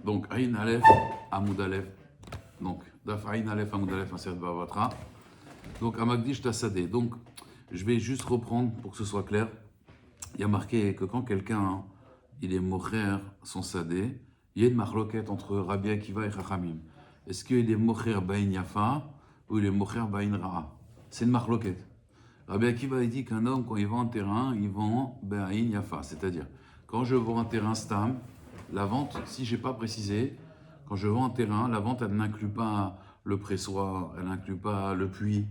Donc, Aïn Aleph, Amoud Aleph. Donc, Daf Aïn Aleph, Amoud Aleph, Maseret Bavatra. Donc, Amakdish Tassadeh. Donc, je vais juste reprendre pour que ce soit clair. Il y a marqué que quand quelqu'un il est mocher son sadeh, il y a une marloquette entre Rabbi Akiva et Chachamim. Est-ce qu'il est mocher ba'in yafa ou il est mocher ba'in ra'a? C'est une marloquette. Rabbi Akiva il dit qu'un homme, quand il vend un terrain, il vend ba'in yafa. C'est-à-dire, quand je vends un terrain stam, la vente, si je n'ai pas précisé, quand je vends un terrain, la vente, elle n'inclut pas le pressoir, elle n'inclut pas le puits.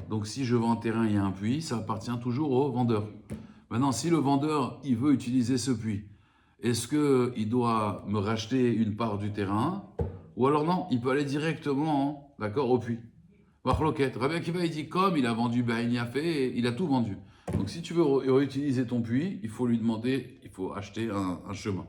Donc si je vends un terrain et il y a un puits, ça appartient toujours au vendeur. Maintenant, si le vendeur, il veut utiliser ce puits, est-ce qu'il doit me racheter une part du terrain? Ou alors non, il peut aller directement, d'accord, au puits. Marloquette. Rabbi Akiva, il dit, comme il a vendu Ba'in Yafé, il a tout vendu. Donc si tu veux réutiliser ton puits, il faut lui demander, il faut acheter un chemin.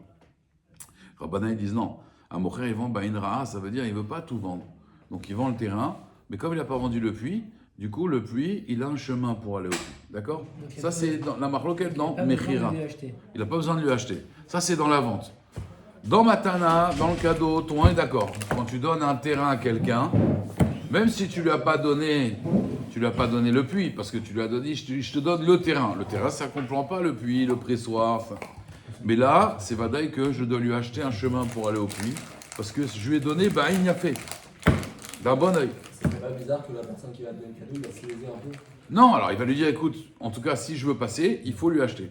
Rabbana, ils disent non. Un mocher, il vend Ba'in Ra'a, ça veut dire il ne veut pas tout vendre. Donc il vend le terrain, mais comme il n'a pas vendu le puits, du coup, le puits, il a un chemin pour aller au puits. D'accord? Ça, c'est dans la marloquette dans Mechira. Il n'a pas besoin de lui acheter. Ça, c'est dans la vente. Dans Matana, dans le cadeau, tout le monde est d'accord. Quand tu donnes un terrain à quelqu'un, même si tu lui as pas donné le puits, parce que tu lui as donné, je te donne le terrain. Le terrain, ça ne comprend pas le puits, le pressoir. Ça. Mais là, c'est vadaï que je dois lui acheter un chemin pour aller au puits, parce que je lui ai donné, il y a fait. D'un bon oeil. C'est pas bizarre que la personne qui va te donner le cadeau, il va se léser un peu? Non, alors il va lui dire, écoute, en tout cas, si je veux passer, il faut lui acheter.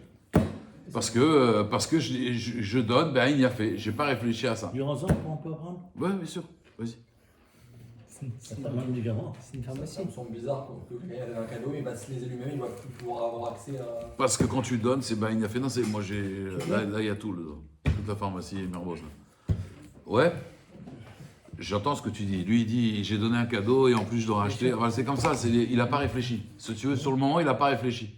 Parce que je donne, il y a fait. J'ai pas réfléchi à ça. Durant ça, on peut apprendre? Ouais, bien sûr. Vas-y. C'est pas mal médicament. C'est une pharmacie. Ça me semble bizarre que quelqu'un ait un cadeau, il va se léser lui-même, il va plus pouvoir avoir accès à. Parce que quand tu donnes, c'est il y a fait. Non, c'est moi j'ai. Là, il y a tout, toute la pharmacie Mermoz. Ouais. J'entends ce que tu dis. Lui, il dit j'ai donné un cadeau et en plus je dois racheter. Enfin, c'est comme ça, il n'a pas réfléchi. Si tu veux, sur le moment, il n'a pas réfléchi.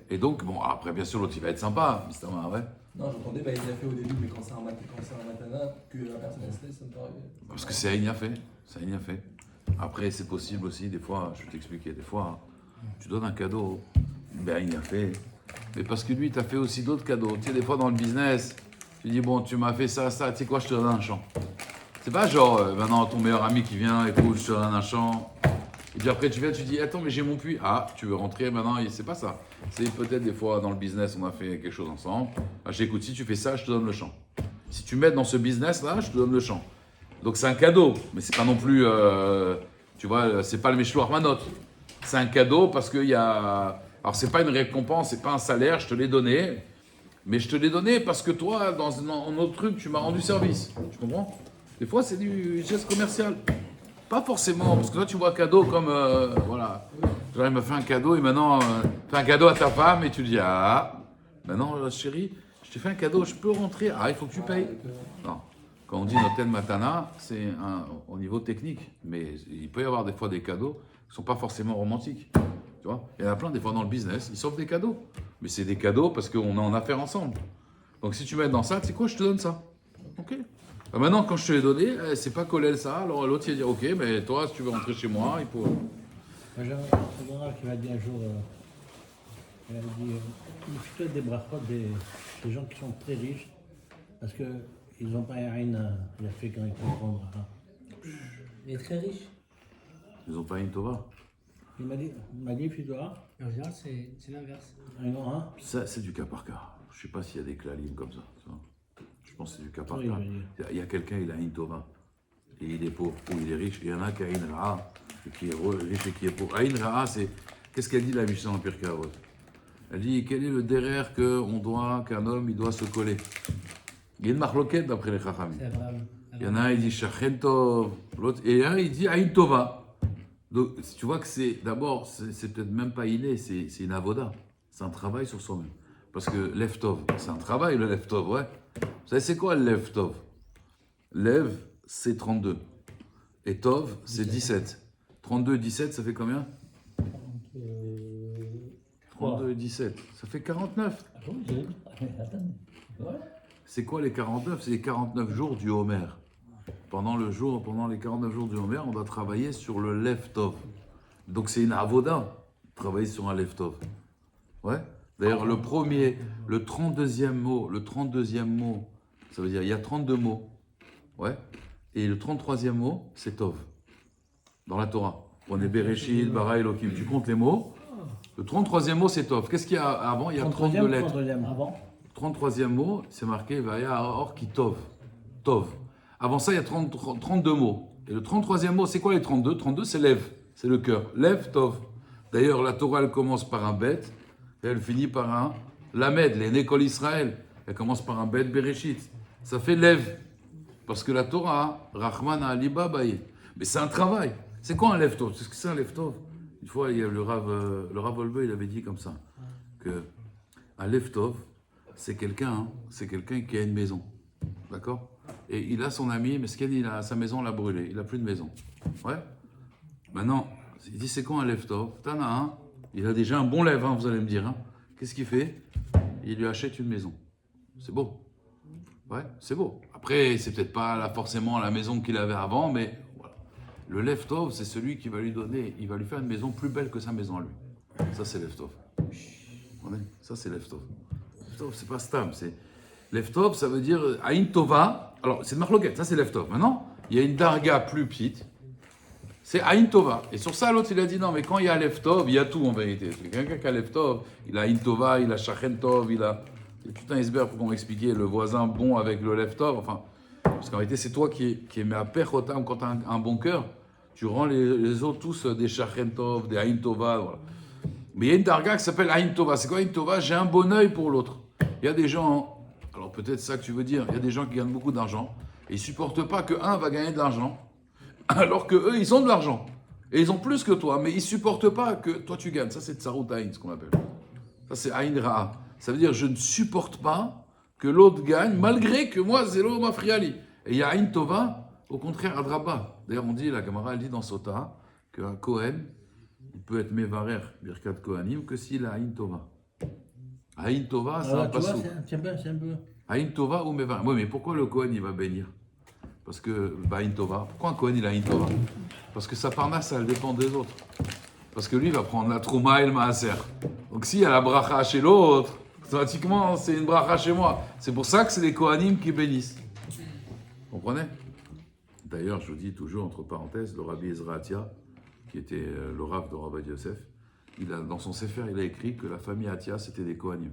Et donc, bon, après, bien sûr, l'autre, il va être sympa, Mr. Ouais. Non, j'entendais, il a fait au début, mais quand c'est un matana, que la personne elle se laisse, ça me paraît. Parce que c'est Aïn fait. C'est Aïn fait. Après, c'est possible aussi, des fois, je vais t'expliquer, des fois, tu donnes un cadeau, il a fait. Mais parce que lui, tu as fait aussi d'autres cadeaux. Tu sais, des fois, dans le business, tu dis, bon, tu m'as fait ça, tu sais quoi, je te donne un champ. C'est pas genre, maintenant, ton meilleur ami qui vient, écoute, je te donne un champ. Et puis après, tu viens, tu dis, attends, mais j'ai mon puits. Ah, tu veux rentrer maintenant, c'est pas ça. C'est peut-être des fois, dans le business, on a fait quelque chose ensemble. Ah, j'écoute, si tu fais ça, je te donne le champ. Si tu m'aides dans ce business-là, je te donne le champ. Donc c'est un cadeau, mais c'est pas non plus, tu vois, c'est pas le Meshloach Manot. C'est un cadeau parce qu'il y a... Alors c'est pas une récompense, c'est pas un salaire, je te l'ai donné. Mais je te l'ai donné parce que toi, dans un autre truc, tu m'as rendu service. Tu comprends? Des fois, c'est du geste commercial. Pas forcément, parce que toi, tu vois cadeau comme, voilà. Genre, il m'a fait un cadeau et maintenant, fais un cadeau à ta femme et tu dis, ah, maintenant, chérie, je t'ai fait un cadeau, je peux rentrer. Ah, il faut que tu payes. Non. Quand on dit Noten Matana, c'est au niveau technique. Mais il peut y avoir des fois des cadeaux qui ne sont pas forcément romantiques. Tu vois? Il y en a plein, des fois, dans le business, ils s'offrent des cadeaux. Mais c'est des cadeaux parce qu'on est en affaire ensemble. Donc si tu m'aides dans ça, tu sais quoi, je te donne ça. Ok? Maintenant, quand je te l'ai donné, c'est pas collé ça. Alors l'autre, il va dire, ok, mais toi, si tu veux rentrer chez moi, il faut... Moi, j'ai un général qui m'a dit un jour, il m'a dit, il fait des brachot des gens qui sont très riches, parce qu'ils n'ont pas rien il a fait quand ils peuvent prendre. Il est très riche. Ils n'ont pas une Tova. Il m'a dit, fais-toi, En général, c'est l'inverse. un grand, hein? Ça, c'est du cas par cas. Je sais pas s'il y a des clalim comme ça. Tu vois. Je pense que c'est du cas par Oui, cas. oui. Il y a quelqu'un, il a une Tova. Et il est pauvre, ou il est riche. Il y en a qui a une Ra'a, et qui est riche et qui est pauvre. Aïn Ra'a, c'est... Qu'est-ce qu'elle dit la Mishnah en Pirkei Avot? Elle dit, quel est le derrière qu'un homme, il doit se coller? Il y a une marloquette d'après les Chachamim. C'est Abraham. Il y en a un, il dit Shachen Tov, l'autre, et un, il dit Aïn Tova. Donc, tu vois que c'est, d'abord, c'est peut-être même pas inné, c'est une avoda. C'est un travail sur soi-même. Parce que Lev Tov, c'est un travail, le Lev Tov, ouais. Vous savez, c'est quoi le Lev Tov? Lev, c'est 32. Et Tov, c'est 17. 32 17, ça fait combien? 32 et 17, ça fait 49. Ah bon, attends. Ouais. C'est quoi les 49? C'est les 49 jours du Homer. Pendant les 49 jours du Homer, on doit travailler sur le Lev Tov. Donc c'est une avoda, travailler sur un Lev Tov. Ouais. D'ailleurs, le 32e mot, ça veut dire, il y a 32 mots. Ouais. Et le 33e mot, c'est Tov. Dans la Torah. On est Bereshit, Bara, Elohim. Tu comptes les mots. Le 33e mot, c'est Tov. Qu'est-ce qu'il y a avant? Il y a 32 lettres. 33e avant. 33e mot, c'est marqué Vaya Or qui Tov. Tov. Avant ça, il y a 32 mots. Et le 33e mot, c'est quoi les 32? 32, c'est Lev. C'est le cœur. Lev, Tov. D'ailleurs, la Torah, elle commence par un bet. Et elle finit par un Lamed, les Nékol Israël. Elle commence par un bet Bereshit. Ça fait Lev. Parce que la Torah, Rahman Ali Babaye. Mais c'est un travail. C'est quoi un Lev Tov? C'est ce que c'est un Lev Tov. Une fois, il y a le Rav Olbe, il avait dit comme ça, que un Lev Tov, c'est quelqu'un qui a une maison. D'accord? Et il a son ami, mais sa maison l'a brûlé. Il n'a plus de maison. Ouais? Maintenant, il dit c'est quoi un Lev Tov? T'en as un, il a déjà un bon Lev, hein, vous allez me dire. Hein. Qu'est-ce qu'il fait? Il lui achète une maison. C'est beau. Ouais, c'est beau. Après, c'est peut-être pas forcément la maison qu'il avait avant, mais voilà. Le Lev Tov, c'est celui qui va lui donner, il va lui faire une maison plus belle que sa maison à lui. Ça, c'est Lev Tov. Ça, c'est Lev Tov. Lev Tov, c'est pas Stam, c'est... Lev Tov, ça veut dire Aïn Tova. Alors, c'est de Marloquette, ça, c'est Lev Tov. Maintenant, il y a une darga plus petite, c'est Aïn Tova. Et sur ça, l'autre, il a dit non, mais quand il y a Lev Tov, il y a tout en vérité. Quelqu'un qui a Lev Tov, il a Aïn Tova, il a Shachen Tov, il a... C'est tout un iceberg pour qu'on m'explique le voisin bon avec le Lev Tov. Enfin, parce qu'en réalité, c'est toi qui mets à Pechotam quand tu as un bon cœur. Tu rends les autres tous des Shachen Tov, des Aïn Tova. Voilà. Mais il y a une darga qui s'appelle Aïn Tova. C'est quoi Aïn Tova? J'ai un bon œil pour l'autre. Il y a des gens, alors peut-être ça que tu veux dire, il y a des gens qui gagnent beaucoup d'argent et ils ne supportent pas qu'un va gagner de l'argent alors qu'eux, ils ont de l'argent. Et ils ont plus que toi, mais ils ne supportent pas que toi tu gagnes. Ça, c'est Tsarut Aïn, ce qu'on appelle. Ça, c'est Aïn Ra'a. Ça veut dire je ne supporte pas que l'autre gagne, malgré que moi, Zélo Mafriali. Et il y a Aïn Tova, au contraire, Adraba. D'ailleurs, on dit, la Gemara, elle dit dans Sota, qu'un Kohen, il peut être Mevarer, Birkat Kohanim, que s'il a Aïn Tova. Aïn Tova, c'est un passou. C'est un peu... Aïn Tova ou Mevarer. Oui, mais pourquoi le Kohen, il va bénir? Parce que, Aïn Tova. Pourquoi un Kohen, il a Aïn Tova? Parce que sa parnasse, elle dépend des autres. Parce que lui, il va prendre la Trouma et le Maaser. Donc, s'il y a la bracha chez l'autre, automatiquement, c'est une bracha chez moi. C'est pour ça que c'est les Kohanim qui bénissent. Vous comprenez? D'ailleurs, je vous dis toujours, entre parenthèses, le Rabbi Ezra Atia, qui était le Rav de Rabbi Yosef, dans son Sefer, il a écrit que la famille Atia, c'était des Kohanim.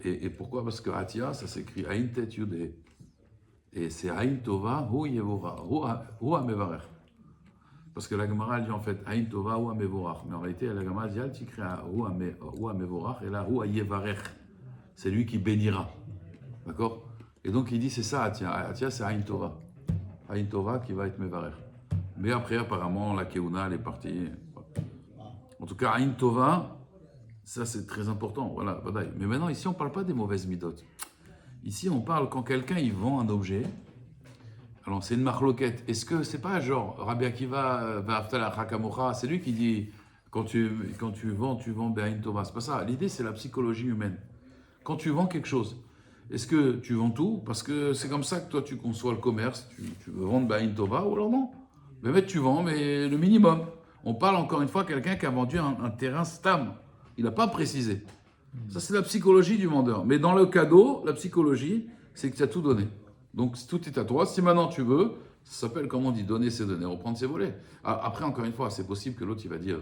Et pourquoi? Parce que Atia, ça s'écrit Aïn Tet Yudé. Et c'est Aïn Tova, Hu Yevora, Hu Amevarer. Parce que la Gemara dit en fait Aïn Tova ou Amevorach. Mais en réalité, la Gemara dit tu crées ou Amevorach et là ou Ayevarech. C'est lui qui bénira. D'accord? Et donc il dit c'est ça Atia. Atia c'est Aïn Tova. Aïn Tova qui va être Mevarech. Mais après, apparemment, la Keuna elle est partie. En tout cas, Aïn Tova, ça c'est très important. Voilà, badaï. Mais maintenant, ici, on ne parle pas des mauvaises midotes. Ici, on parle quand quelqu'un il vend un objet. Alors, c'est une marloquette. Est-ce que c'est pas genre Rabbi Akiva, Va'aftal Hakamocha, c'est lui qui dit quand tu vends Be'ain Tova. C'est pas ça. L'idée, c'est la psychologie humaine. Quand tu vends quelque chose, est-ce que tu vends tout? Parce que c'est comme ça que toi, tu conçois le commerce. Tu veux vendre Be'ain Tova ou alors non? Mais tu vends, mais le minimum. On parle encore une fois de quelqu'un qui a vendu un terrain stam. Il n'a pas précisé. Ça, c'est la psychologie du vendeur. Mais dans le cadeau, la psychologie, c'est que tu as tout donné. Donc, tout est à toi. Si maintenant tu veux, ça s'appelle, comme on dit, donner c'est donner, reprendre c'est voler. Après, encore une fois, c'est possible que l'autre, il va dire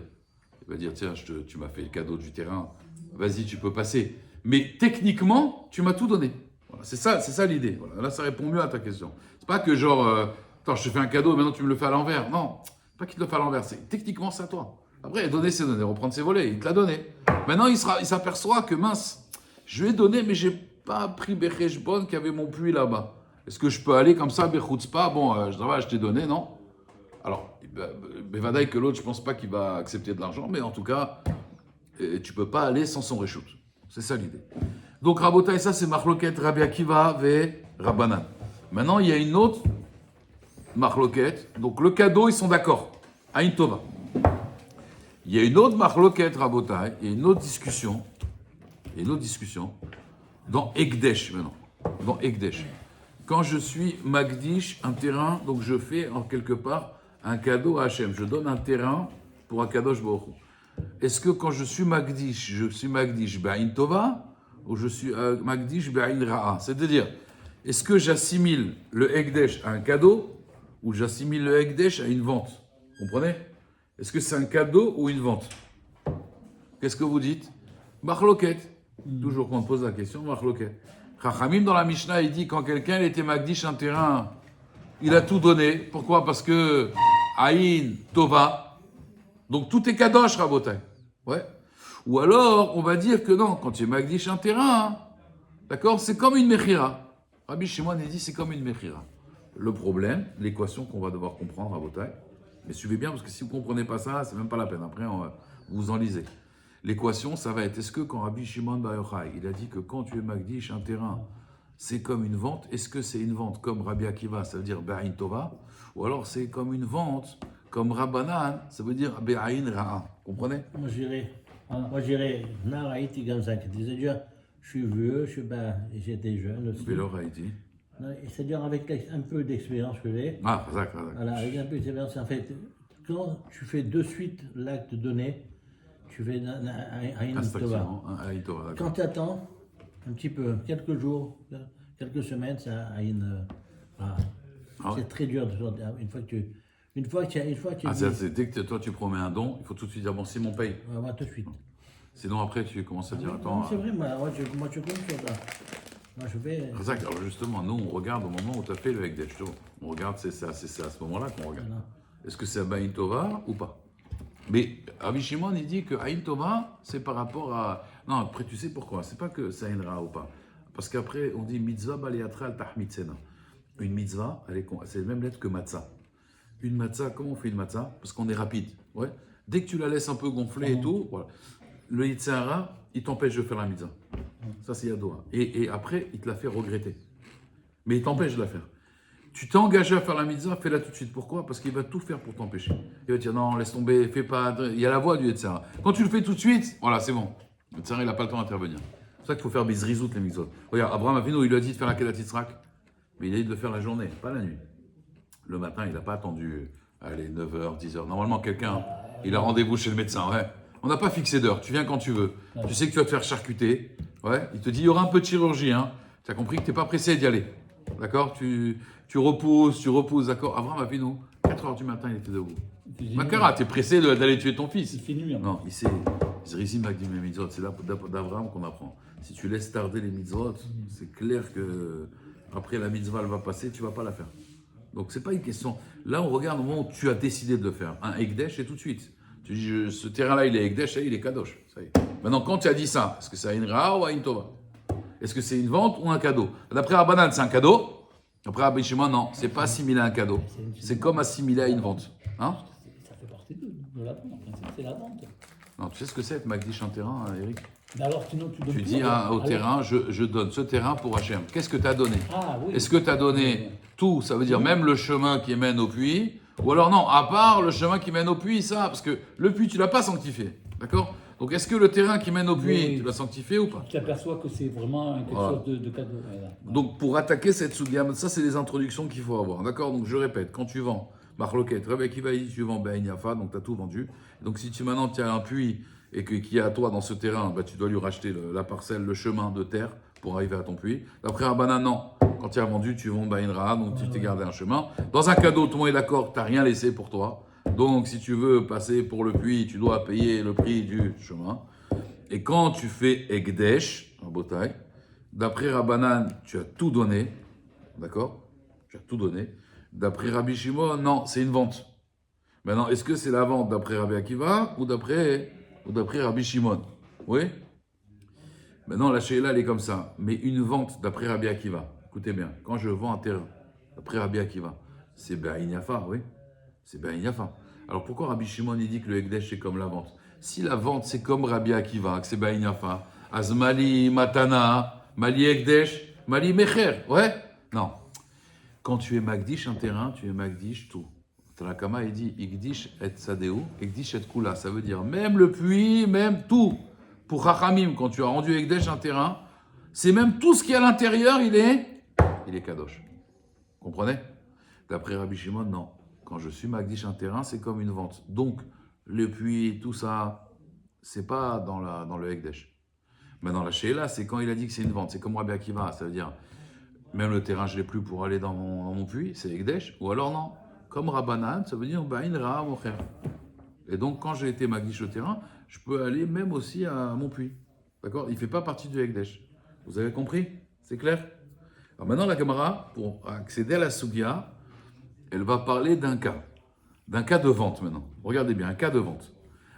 tiens, tu m'as fait le cadeau du terrain, vas-y, tu peux passer. Mais techniquement, tu m'as tout donné. Voilà, c'est ça l'idée. Voilà, là, ça répond mieux à ta question. C'est pas que genre, attends, je te fais un cadeau, maintenant tu me le fais à l'envers. Non, pas qu'il te le fait à l'envers, c'est techniquement c'est à toi. Après, donner c'est donner, reprendre c'est voler, il te l'a donné. Maintenant, il s'aperçoit que mince, je lui ai donné, mais j'ai pas pris Becheshbon qui avait mon puits là-bas. Est-ce que je peux aller comme ça, Bechutzpa? Bon, je t'ai donné, non? Alors, Bevadaï que l'autre, je pense pas qu'il va accepter de l'argent, mais en tout cas, tu peux pas aller sans son reshoot. C'est ça l'idée. Donc, Rabotai, ça c'est Marloket, Rabbi Akiva, ve Rabbanan. Maintenant, il y a une autre Marloket. Donc, le cadeau, ils sont d'accord. Aïn Tova. Il y a une autre Marloket, Rabotai, et une autre discussion. Dans Ekdesh, maintenant. Dans Ekdesh. Quand je suis Magdish, un terrain, donc je fais en quelque part un cadeau à Hachem. Je donne un terrain pour un Kadosh Baruch Hu. Est-ce que quand je suis Magdish Be'ain Tova ou je suis Magdish Be'ain Ra'a? C'est-à-dire, est-ce que j'assimile le Ekdesh à un cadeau ou j'assimile le Ekdesh à une vente? Vous comprenez? Est-ce que c'est un cadeau ou une vente? Qu'est-ce que vous dites? Marloquet. Toujours quand on pose la question, Marloquet. Chachamim dans la Mishnah, il dit quand quelqu'un il était Magdish un terrain, il a tout donné. Pourquoi? Parce que Aïn, Tova, donc tout est Kadosh, Rabotai. Ouais. Ou alors, on va dire que non, quand tu es Magdish un terrain, hein, d'accord, c'est comme une Mechira. Rabbi Shimon, il dit c'est comme une Mechira. Le problème, l'équation qu'on va devoir comprendre, Rabotai, mais suivez bien, parce que si vous ne comprenez pas ça, c'est même pas la peine. Après, vous en lisez. L'équation, ça va être, est-ce que quand Rabbi Shimon Bar Yochai, il a dit que quand tu es Magdish un terrain, c'est comme une vente, est-ce que c'est une vente comme Rabbi Akiva, ça veut dire Be'ain Tova, ou alors c'est comme une vente comme Rabbanan, ça veut dire Be'ain Ra'a. Comprenez? Moi, je dirais, Naraïti Gamzak. C'est-à-dire, je suis vieux, j'étais jeune aussi. Vélo Haïti. C'est-à-dire, avec un peu d'expérience que j'ai. Ah, d'accord. Voilà, avec un peu d'expérience, en fait, quand tu fais de suite l'acte donné, tu fais un Tova. Quand tu attends un petit peu, quelques jours, quelques semaines, ça a une. C'est très dur de sortir. Une fois que tu c'est dès que toi tu promets un don, il faut tout de suite dire bon, c'est mon paye. Moi, tout de suite. Sinon après tu commences à dire attends. Non, c'est vrai, moi je compte sur ça. Moi je fais. Exact. Alors justement, nous on regarde au moment où tu as fait le Ekdesh. On regarde, c'est à ce moment-là qu'on regarde. Voilà. Est-ce que c'est à Bain Tova ou pas? Mais Rabbi Shimon il dit que Aïn Tova c'est par rapport à. Non, après tu sais pourquoi? C'est pas que c'est Aïn Ra ou pas. Parce qu'après on dit mitzvah baliatra al tahmitzena. Une mitzvah, c'est la même lettre que matzah. Une matzah, comment on fait une matzah? Parce qu'on est rapide. Ouais. Dès que tu la laisses un peu gonfler et tout, voilà. Le Yitzhara, il t'empêche de faire la mitzvah. Ça, c'est Yadoa. Et après, il te la fait regretter. Mais il t'empêche de la faire. Tu t'es engagé à faire la mitzvah, fais-la tout de suite. Pourquoi? Parce qu'il va tout faire pour t'empêcher. Il va te dire non, laisse tomber, fais pas. Il y a la voix du Yitzhara. Quand tu le fais tout de suite, voilà, c'est bon. Le Yitzhara, il n'a pas le temps d'intervenir. C'est pour ça qu'il faut faire bizrizout les mitzvot. Regarde, Abraham Avinu, il lui a dit de faire la Kedat Yitzhak. Mais il a dit de le faire la journée, pas la nuit. Le matin, il n'a pas attendu, allez, 9h, 10h. Normalement, quelqu'un, il a rendez-vous chez le médecin, ouais. On n'a pas fixé d'heure, tu viens quand tu veux. Tu sais que tu vas te faire charcuter, ouais. Il te dit, il y aura un peu de chirurgie, hein. Tu as compris que tu n'es pas pressé d'y aller, d'accord? Tu repousses, d'accord? Abraham Avinu, 4h du matin, il était debout. Makara, tu es pressé d'aller tuer ton fils. Il fait nuit. Non, il sait, Zrizim Magdim les mitzvot, c'est là d'Abraham qu'on apprend. Si tu laisses tarder les mitzvot, c'est clair que après la mitzvah, elle va passer, tu ne vas pas la faire. Donc, ce n'est pas une question. Là, on regarde au moment où tu as décidé de le faire. Un Ekdesh, et tout de suite. Tu dis, ce terrain-là, il est Ekdesh, il est Kadosh. Ça y est. Maintenant, quand tu as dit ça, est-ce que c'est une Ra ou une Tova? Est-ce que c'est une vente ou un cadeau? D'après Rabbanan, c'est un cadeau. D'après Rabbi Shimon, non, c'est pas assimilé à un cadeau. C'est comme assimilé à une vente. Hein? Ça fait partie de la vente. En principe, c'est la vente. Non, tu sais ce que c'est être Magdish un terrain, Eric? Mais alors, sinon, tu donnes Tu tout, dis alors. au terrain, je donne ce terrain pour Hachem. Qu'est-ce que tu as donné? Ah oui. Est-ce que tu as donné tout? Ça veut dire même le chemin qui mène au puits? Ou alors non, à part le chemin qui mène au puits, ça, parce que le puits, tu l'as pas sanctifié. D'accord? Donc est-ce que le terrain qui mène au puits, Oui. tu l'as sanctifié ou pas? Tu t'aperçois que c'est vraiment quelque Voilà. chose de cadeau. Voilà. Donc pour attaquer cette sugya, ça c'est les introductions qu'il faut avoir. D'accord? Donc je répète, quand tu vends, Marloquet, Rabbi Akiva dit tu vends Ben Yafa, donc tu as tout vendu. Donc si tu maintenant tu as un puits et qu'il y a à toi dans ce terrain, bah, tu dois lui racheter la parcelle, le chemin de terre pour arriver à ton puits. D'après Rabbanan, non. Quand tu as vendu, tu vends Ben Ra, donc tu t'es gardé un chemin. Dans un cadeau, tout le monde est d'accord, tu n'as rien laissé pour toi. Donc si tu veux passer pour le puits, tu dois payer le prix du chemin. Et quand tu fais Ekdesh, en Botaï, d'après Rabbanan, tu as tout donné. D'accord? Tu as tout donné. D'après Rabbi Shimon, non, c'est une vente. Maintenant, est-ce que c'est la vente d'après Rabbi Akiva ou d'après Rabbi Shimon? Oui? Maintenant, la Sheila, elle est comme ça. Mais une vente d'après Rabbi Akiva, écoutez bien, quand je vends un terrain d'après Rabbi Akiva, c'est Be'ain Yafa, oui? C'est Be'ain Yafa. Alors pourquoi Rabbi Shimon il dit que le Ekdesh c'est comme la vente? Si la vente c'est comme Rabbi Akiva, que c'est Be'ain Yafa, Azmali Matana, Mali Ekdesh, Mali Mecher, ouais? Non. Quand tu es Magdish un terrain, tu es Magdish tout. Tanakama il dit Ikdish et Sadeu, Ikdish et Kula. Ça veut dire même le puits, même tout. Pour Chachamim, quand tu as rendu Ekdesh un terrain, c'est même tout ce qui est à l'intérieur, il est Kadosh. Comprenez? D'après Rabbi Shimon, non. Quand je suis Magdish un terrain, c'est comme une vente. Donc, le puits, tout ça, c'est pas dans le Ekdesh. Maintenant, la Sheila, c'est quand il a dit que c'est une vente. C'est comme Rabbi Akiva. Ça veut dire, Même le terrain, je ne l'ai plus pour aller dans mon puits, c'est Ekdesh. Ou alors non. Comme Rabbanan, ça veut dire Ba'in Ra'a Mocher. Et donc, quand j'ai été Magdish le terrain, je peux aller même aussi à mon puits. D'accord? Il ne fait pas partie du Ekdesh. Vous avez compris? C'est clair? Alors maintenant, la Gemara, pour accéder à la Sugia, elle va parler d'un cas de vente maintenant. Regardez bien, un cas de vente.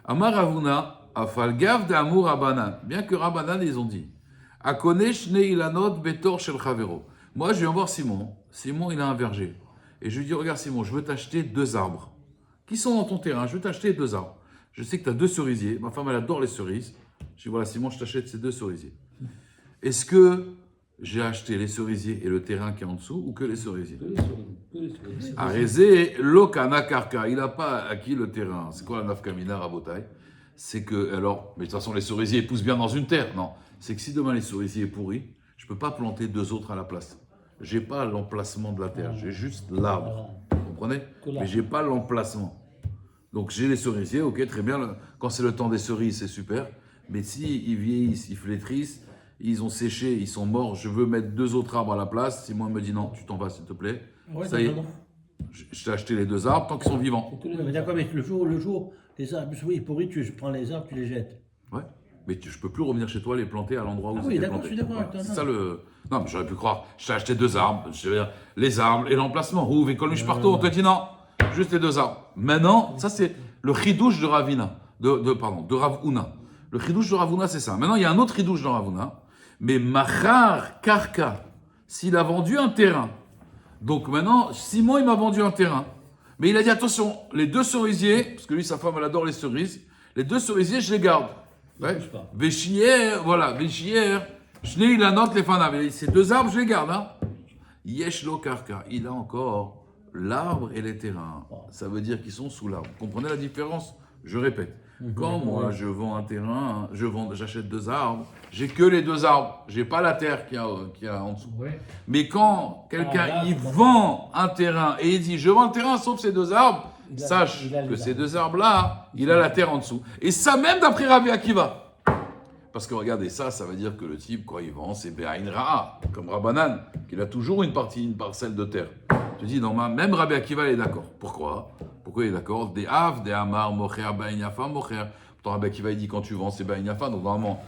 Amar Ravuna, Afalgav de Amour Rabbanan. Bien que Rabbanan, ils ont dit Akone Shne Ilanot Betor Shel Chavero. Moi, je viens voir Simon. Simon, il a un verger. Et je lui dis regarde, Simon, je veux t'acheter 2 arbres qui sont dans ton terrain. Je veux t'acheter 2 arbres. Je sais que tu as 2 cerisiers. Ma femme, elle adore les cerises. Je dis voilà, Simon, je t'achète ces 2 cerisiers. Est-ce que j'ai acheté les cerisiers et le terrain qui est en dessous ou que les cerisiers? Que les cerises. Arezé, Lokana Karka, il n'a pas acquis le terrain. C'est quoi la nafkamina Rabotai? C'est que, alors, mais de toute façon, les cerisiers poussent bien dans une terre. Non, c'est que si demain les cerisiers est pourri, je ne peux pas planter 2 autres à la place. Je n'ai pas l'emplacement de la terre, j'ai juste l'arbre. Vous comprenez? Mais je n'ai pas l'emplacement. Donc j'ai les cerisiers, ok, très bien. Quand c'est le temps des cerises, c'est super. Mais si ils vieillissent, ils flétrissent, ils ont séché, ils sont morts, je veux mettre 2 autres arbres à la place. Simon me dit non, tu t'en vas s'il te plaît. Ouais, Ça y est, pardon. je t'ai acheté les 2 arbres tant qu'ils sont vivants. Ouais, mais d'accord, mais le jour, les arbres, oui, pourris, tu prends les arbres, tu les jettes. Ouais. Mais je peux plus revenir chez toi les planter à l'endroit où Ah ils oui, étaient d'accord, plantés. je suis d'accord avec toi, C'est non. ça le. Non, mais j'aurais pu croire. Je t'ai acheté 2 arbres. Je veux dire, les arbres et l'emplacement. Ouh, et Colmiche partout, on te dit non. Juste les 2 arbres. Maintenant, ça c'est le chidouche de Ravina. De Ravuna. Le chidouche de Ravuna, c'est ça. Maintenant, il y a un autre chidouche de Ravuna. Mais Machar Karka, s'il a vendu un terrain. Donc maintenant, Simon, il m'a vendu un terrain. Mais il a dit attention, les 2 cerisiers, parce que lui, sa femme, elle adore les cerises. Les 2 cerisiers, je les garde. Ouais. bouge pas. Véchier, voilà, Véchier, Shnei Ilanot les Fanav. Ces 2 arbres, je les garde. Hein. Yeshlo Karka, il a encore l'arbre et les terrains. Ça veut dire qu'ils sont sous l'arbre. Vous comprenez la différence? Je répète. Quand moi, je vends un terrain, j'achète 2 arbres, j'ai que les 2 arbres. J'ai pas la terre qu'il y a en dessous. Ouais. Mais quand quelqu'un là, il c'est vend un terrain et il dit je vends le terrain sauf ces 2 arbres, Il a- sache il a les que ces arbres. 2 arbres-là, il a la terre en dessous. Et ça même d'après Rabbi Akiva. Parce que regardez ça, ça veut dire que le type, quand il vend, c'est Be'ain Ra'a, comme Rabbanan, qu'il a toujours une parcelle de terre. Je dis, non, même Rabbi Akiva, il est d'accord. Pourquoi il est d'accord? Des Av, des Amar, Mocher, Be'ain Yafa, Mocher. Pourtant, Rabbi Akiva, il dit, quand tu vends, c'est Be'ain Yafa. Donc, normalement,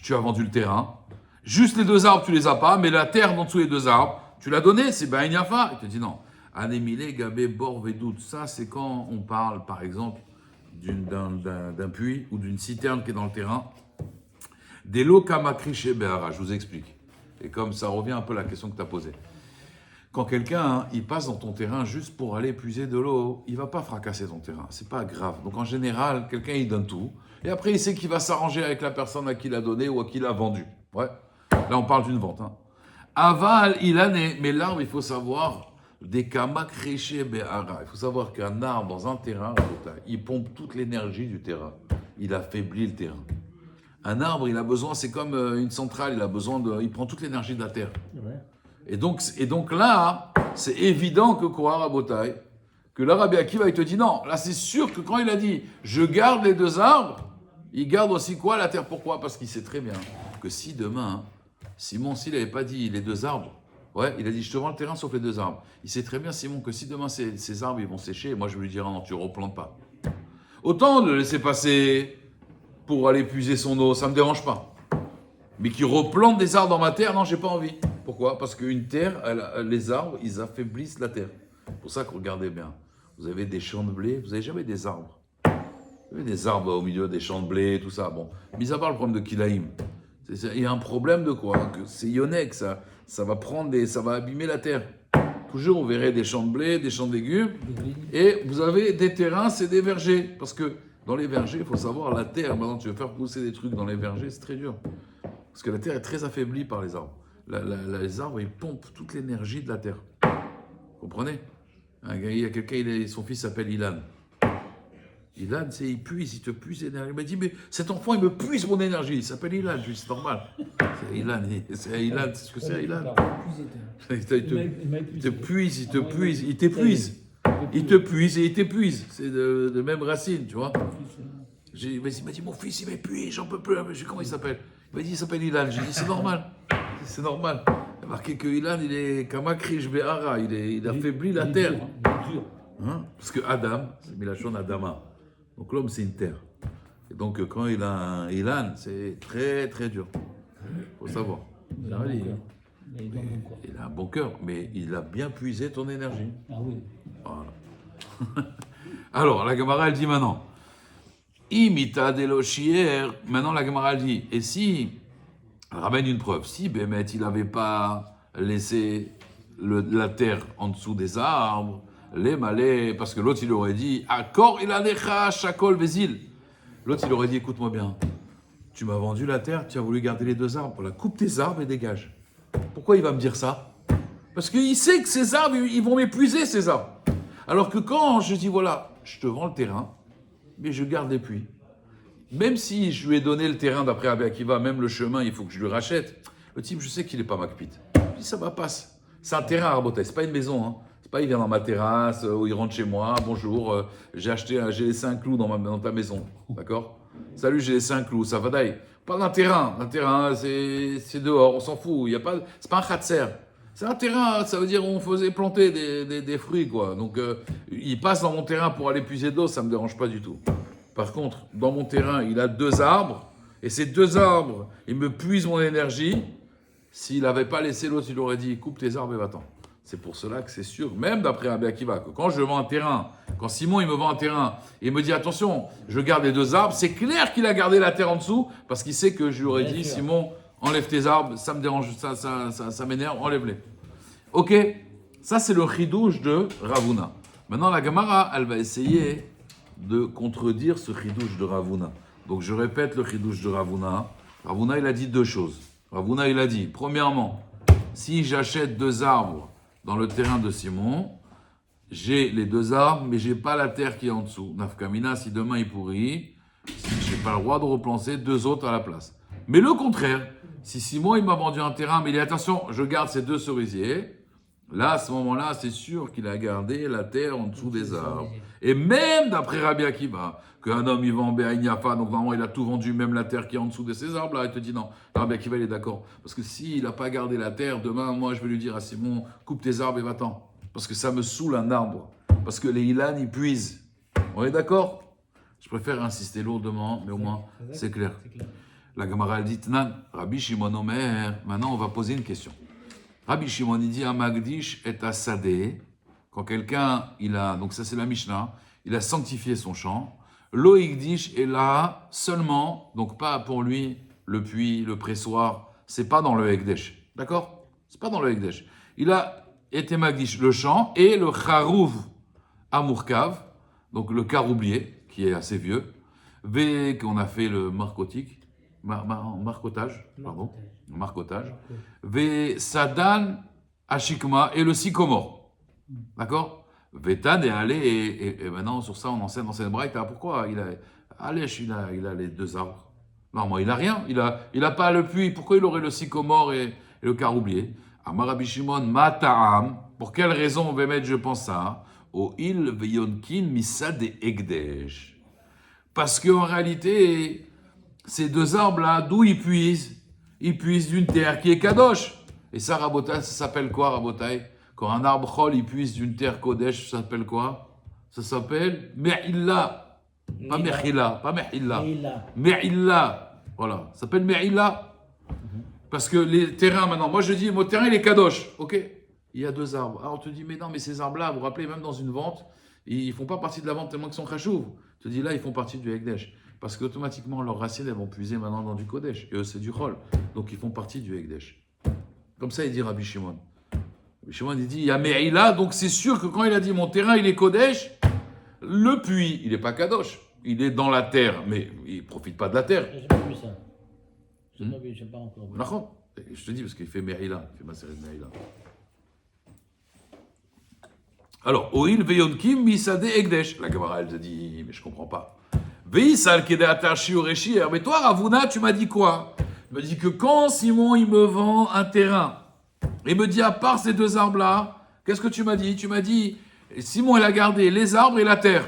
tu as vendu le terrain. Juste les 2 arbres, tu les as pas, mais la terre en dessous des 2 arbres, tu l'as donné, c'est Be'ain Yafa. Il te dit, non. Anémile, Gabé, Bor, Vedout. Ça, c'est quand on parle, par exemple, d'un puits ou d'une citerne qui est dans le terrain. Des lots kamakri chez Béhara, je vous explique. Et comme ça revient un peu à la question que tu as posée. Quand quelqu'un, il passe dans ton terrain juste pour aller puiser de l'eau, il va pas fracasser ton terrain, c'est pas grave. Donc en général, quelqu'un il donne tout, et après il sait qu'il va s'arranger avec la personne à qui il a donné ou à qui il a vendu. Ouais. Là on parle d'une vente. Hein. Aval, il a né, mais l'arbre il faut savoir, des kamakri chez Béhara. Il faut savoir qu'un arbre dans un terrain, il pompe toute l'énergie du terrain. Il affaiblit le terrain. Un arbre, il a besoin, c'est comme une centrale, il prend toute l'énergie de la terre. Ouais. Et donc là, c'est évident que quoi, Rabotai, que là, Rabbi Akiva, il te dit non. Là, c'est sûr que quand il a dit je garde les 2 arbres, il garde aussi quoi, la terre? Pourquoi? Parce qu'il sait très bien que si demain, Simon, s'il n'avait pas dit les 2 arbres, ouais, il a dit je te vends le terrain sauf les 2 arbres. Il sait très bien, Simon, que si demain ces arbres ils vont sécher, moi je vais lui dire non, tu ne replantes pas. Autant le laisser passer pour aller puiser son eau, ça ne me dérange pas. Mais qu'il replante des arbres dans ma terre, non, j'ai pas envie. Pourquoi? Parce qu'une terre, les arbres, ils affaiblissent la terre. C'est pour ça que regardez bien. Vous avez des champs de blé, vous n'avez jamais des arbres. Vous avez des arbres au milieu des champs de blé, tout ça. Bon, mis à part le problème de Kilaïm, il y a un problème de quoi? Que c'est Yonek, ça va ça va abîmer la terre. Toujours, vous verrez des champs de blé, des champs de légumes, et vous avez des terrains, c'est des vergers. Parce que dans les vergers, il faut savoir, la terre, maintenant tu veux faire pousser des trucs dans les vergers, c'est très dur. Parce que la terre est très affaiblie par les arbres. Les arbres, ils pompent toute l'énergie de la terre. Vous comprenez? Il y a quelqu'un, son fils s'appelle Ilan. Ilan, il te puise l'énergie. Il m'a dit, mais cet enfant, il me puise mon énergie. Il s'appelle Ilan, je dis, c'est normal. C'est Ilan, c'est ce que c'est Ilan. Il te puise, il t'épuise. Il te puise et il t'épuise. C'est de même racine, tu vois. Il m'a dit, mon fils, il m'épuise, j'en peux plus. Comment il s'appelle? Il m'a dit, il s'appelle Ilan. J'ai dit, c'est normal. C'est normal. Il y a marqué que Ilan, il est Kamakrish Be'ara, il affaiblit la Il est terre. dur, hein, il est dur. Hein? Parce que Adam, c'est Milachon Adama. Donc l'homme, c'est une terre. Et donc quand il a un Ilan, c'est très très dur. Faut savoir. Il a un bon Il- cœur. Il a un bon cœur. Il a un bon cœur, mais il a bien puisé ton énergie. Ah oui. Voilà. Alors, la Gemara, elle dit maintenant, imita delochier. Maintenant, la Gemara, elle dit, et si, elle ramène une preuve, si Bémet, il n'avait pas laissé la terre en dessous des arbres, les malais, parce que l'autre, il aurait dit, Akor il alecha shakol vezil. L'autre, il aurait dit, écoute-moi bien, tu m'as vendu la terre, tu as voulu garder les deux arbres, voilà, coupe tes arbres et dégage. Pourquoi il va me dire ça? Parce qu'il sait que ces arbres, ils vont m'épuiser, ces arbres. Alors que quand je dis, voilà, je te vends le terrain, mais je garde les puits. Même si je lui ai donné le terrain d'après Rabbi Akiva, même le chemin, il faut que je lui rachète. Le type, je sais qu'il n'est pas macpite. Je dis, ça va passer. C'est un terrain à Arbotay, c'est pas une maison. Hein. C'est pas, il vient dans ma terrasse, ou il rentre chez moi, bonjour, j'ai laissé un clou dans ta maison. D'accord? Salut, j'ai laissé un clou, ça va d'ailleurs. Pas d'un terrain. Un terrain, c'est dehors, on s'en fout. C'est pas un khatser. C'est un terrain, ça veut dire on faisait planter des fruits, quoi. Donc, il passe dans mon terrain pour aller puiser d'eau, ça me dérange pas du tout. Par contre, dans mon terrain, il a 2 arbres, et ces 2 arbres, ils me puisent mon énergie. S'il n'avait pas laissé l'autre, il aurait dit, coupe tes arbres et va-t'en. C'est pour cela que c'est sûr, même d'après Rabbi Akiva, que quand je vends un terrain, quand Simon il me vend un terrain, et il me dit attention, je garde les 2 arbres, c'est clair qu'il a gardé la terre en dessous, parce qu'il sait que je lui aurais Bien dit, sûr. Simon, enlève tes arbres, ça me dérange, ça m'énerve, enlève-les. Ok, ça c'est le chidouche de Ravuna. Maintenant la Gemara, elle va essayer de contredire ce chidouche de Ravuna. Donc je répète le chidouche de Ravuna. Ravuna il a dit 2 choses. Ravuna il a dit, premièrement, si j'achète 2 arbres dans le terrain de Simon, j'ai les 2 arbres, mais j'ai pas la terre qui est en dessous. Nafkamina, si demain il pourrit, j'ai pas le droit de replancer 2 autres à la place. Mais le contraire, si Simon il m'a vendu un terrain, mais il dit attention, je garde ces 2 cerisiers, là à ce moment-là, c'est sûr qu'il a gardé la terre en dessous des arbres. Et même d'après Rabbi Akiva, qu'un homme il vend Be'ain Yafa, donc normalement il a tout vendu, même la terre qui est en dessous de ces arbres, là il te dit non. Rabbi Akiva il est d'accord. Parce que s'il n'a pas gardé la terre, demain moi je vais lui dire à Simon, coupe tes arbres et va-t'en. Parce que ça me saoule un arbre. Parce que les Ilan ils puisent. On est d'accord? Je préfère insister lourdement, mais au moins c'est clair. La Gemara elle dit Tnan, Rabbi Shimon Omer. Maintenant on va poser une question. Rabbi Shimon il dit Amagdish et Asadeh. Quand quelqu'un il a, donc ça c'est la Mishnah, il a sanctifié son champ. Loïkdish est là seulement, donc pas pour lui le puits, le pressoir, c'est pas dans le Ekdesh. D'accord? C'est pas dans le Ekdesh. Il a été Magdish le champ et le Charouv Amourkav, donc le caroublier qui est assez vieux, qu'on a fait le marcotage, pardon, marcotage, Ve Sadan Ashikma et le sycomore. D'accord? Vétan est allé, et maintenant sur ça on enseigne dans cette braïta. Pourquoi il a les 2 arbres? Normalement il a rien, il a pas le puits. Pourquoi il aurait le sycomore et le caroublier? Amar Rabbi Shimon Mata'am. Pour quelle raison on va mettre, je pense ça, au il veyonkin misad et egdesh? Parce qu'en réalité, ces 2 arbres-là, d'où ils puisent? Ils puisent d'une terre qui est kadosh. Et ça, Rabotai, ça s'appelle quoi, Rabotai? Quand un arbre chol, il puise d'une terre kodesh, ça s'appelle quoi? Ça s'appelle Me'illa. Pas Mechila, pas Me'illa. Me'illa. Voilà, ça s'appelle Me'illa. Parce que les terrains, maintenant, moi je dis, mon terrain, il est kadosh. Ok, il y a 2 arbres. Alors on te dit, mais non, mais ces arbres-là, vous vous rappelez, même dans une vente, ils ne font pas partie de la vente tellement qu'ils sont chachouv. Je te dis, là, ils font partie du Ekdesh. Parce qu'automatiquement, leurs racines, elles vont puiser maintenant dans du kodesh. Et eux, c'est du chol. Donc ils font partie du Ekdesh. Comme ça, il dit Rabbi Shimon. Shimon il dit, il y a Me'ila, donc c'est sûr que quand il a dit mon terrain il est Kodesh, le puits il n'est pas Kadosh, il est dans la terre, mais il ne profite pas de la terre. J'ai pas vu ça. J'ai pas vu, j'ai pas encore vu. D'accord? Je te dis parce qu'il fait Me'ila, il fait ma série de Me'ila. Alors, Oil Veyonkim Misade Egdesh. La Gemara elle te dit, mais je ne comprends pas. Veisal Kedeatar Shiureshi. Mais toi Ravuna, tu m'as dit quoi? Tu m'as dit que quand Simon il me vend un terrain, et me dit, à part ces 2 arbres-là, qu'est-ce que tu m'as dit? Tu m'as dit, Simon, il a gardé les arbres et la terre.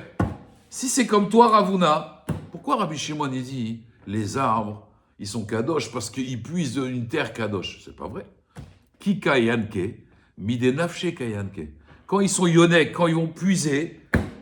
Si c'est comme toi, Ravuna, pourquoi Rabbi Shimon, il dit, les arbres, ils sont kadosh parce qu'ils puisent une terre kadosh? C'est pas vrai. Ki kayanke, mide nafshe kayanke. Quand ils sont yonek, quand ils vont puiser,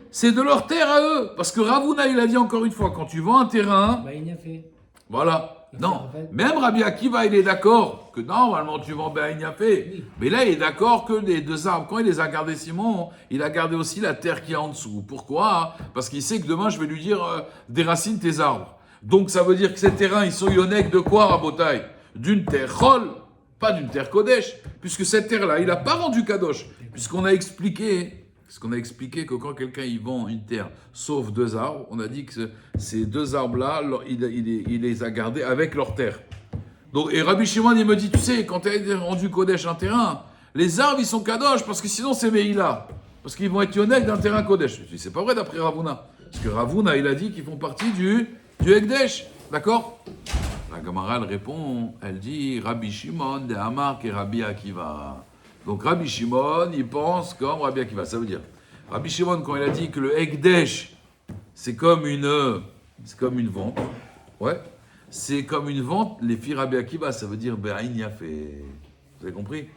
c'est de leur terre à eux. Parce que Ravuna, il a dit encore une fois, quand tu vends un terrain, Bah, il y a fait. voilà. Non, En fait- même Rabbi Akiva, il est d'accord que normalement tu vends fait. Oui. Mais là, il est d'accord que les deux arbres, quand il les a gardés, Simon, il a gardé aussi la terre qui est en dessous. Pourquoi? Parce qu'il sait que demain, je vais lui dire déracine tes arbres. Donc ça veut dire que ces terrains, ils sont yonek de quoi, Rabotai? D'une terre chol, pas d'une terre kodesh. Puisque cette terre-là, il n'a pas rendu kadosh. Puisqu'on a expliqué. Parce qu'on a expliqué que quand quelqu'un il vend une terre, sauf deux arbres, on a dit que ces deux arbres-là, il les a gardés avec leur terre. Donc, et Rabbi Shimon, il me dit, tu sais, quand tu as rendu Kodesh un terrain, les arbres, ils sont Kadosh, parce que sinon, c'est Meïla. Parce qu'ils vont être Yonek d'un terrain Kodesh. Je dis, c'est pas vrai d'après Ravuna. Parce que Ravuna, il a dit qu'ils font partie du Ekdesh. D'accord? La Gemara, elle répond, elle dit, Rabbi Shimon, de Amar, et Rabbi Akiva. Donc Rabbi Shimon, il pense comme Rabbi Akiva. Ça veut dire, Rabbi Shimon, quand il a dit que le Ekdesh, c'est comme une vente, ouais, c'est comme une vente, les filles Rabbi Akiva, ça veut dire Be'ain Yafé. Vous avez compris?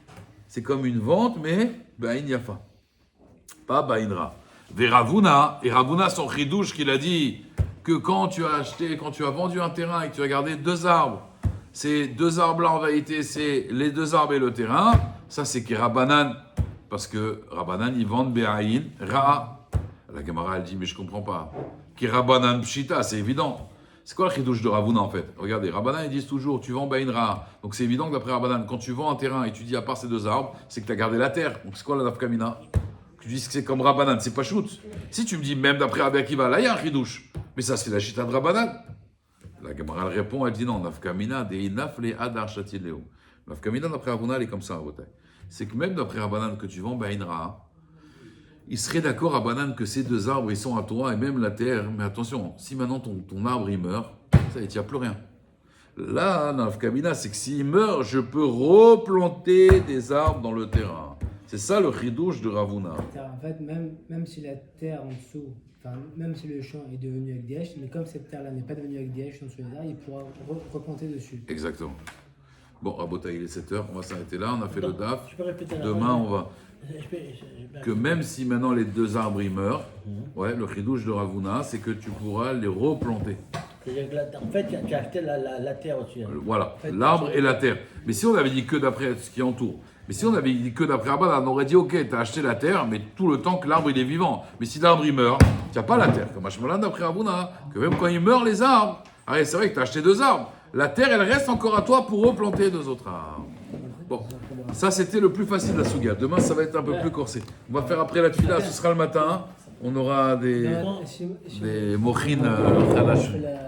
C'est comme une vente, mais Be'ain Yafa. Pas Ba'inra. Ve Ravuna, et Ravuna, son chidouche qu'il a dit que quand tu as vendu un terrain et que tu as gardé deux arbres, ces deux arbres-là, en vérité, c'est les deux arbres et le terrain. Ça, c'est qui Rabbanan. Parce que Rabbanan, ils vendent Be'aïn, Ra'a. La Gemara, elle dit, mais je comprends pas. Qui Rabbanan Pshita, c'est évident. C'est quoi le chidouche de Ravuna, en fait? Regardez, Rabbanan, ils disent toujours, tu vends Be'aïn Ra'a. Donc c'est évident que d'après Rabbanan, quand tu vends un terrain et tu dis, à part ces deux arbres, c'est que tu as gardé la terre. Donc c'est quoi la nafkamina? Tu dis que c'est comme Rabbanan, c'est pas shoot. Si tu me dis, même d'après Rabbi Akiva, là, il y a un chidouche. Mais ça, c'est la chita de Rabbanan. La Gemara, elle répond, elle dit non, nafkamina de inaf le adar shatileo. Nafkamina d'après Ravuna, elle est comme ça, Rabotai. C'est que même d'après Rabbanan que tu vends Be'aïn Ra'a, il serait d'accord Rabbanan que ces deux arbres, ils sont à toi et même la terre. Mais attention, si maintenant ton arbre, il meurt, ça, il n'y a plus rien. Là, nafkamina, c'est que s'il meurt, je peux replanter des arbres dans le terrain. C'est ça le chidouche de Ravuna. En fait, même si la terre en dessous, enfin, même si le champ est devenu Ekdesh, mais comme cette terre-là n'est pas devenue Ekdesh en dessous des arbres, il pourra replanter dessus. Exactement. Bon, Rabotai, il est 7h, on va s'arrêter là, on a fait le DAF. Je peux répéter la Demain, phrase. on va... Que même si maintenant les deux arbres ils meurent, ouais, le chidouche de Ravuna, c'est que tu pourras les replanter. C'est-à-dire que en fait, tu as acheté la terre aussi. Voilà, l'arbre et la terre. Mais si on avait dit que d'après ce qui entoure, mais si on avait dit que d'après Rabbanan, on aurait dit ok, tu as acheté la terre, mais tout le temps que l'arbre il est vivant. Mais si l'arbre il meurt, tu n'as pas la terre. Comme Hashmolan d'après Ravuna, que même quand il meurt les arbres, allez, c'est vrai que tu as acheté deux arbres. La terre, elle reste encore à toi pour replanter deux autres arbres. Bon, ça c'était le plus facile la Souga. Demain, ça va être un peu plus corsé. On va faire après la tefila, ce sera le matin. On aura des mochines.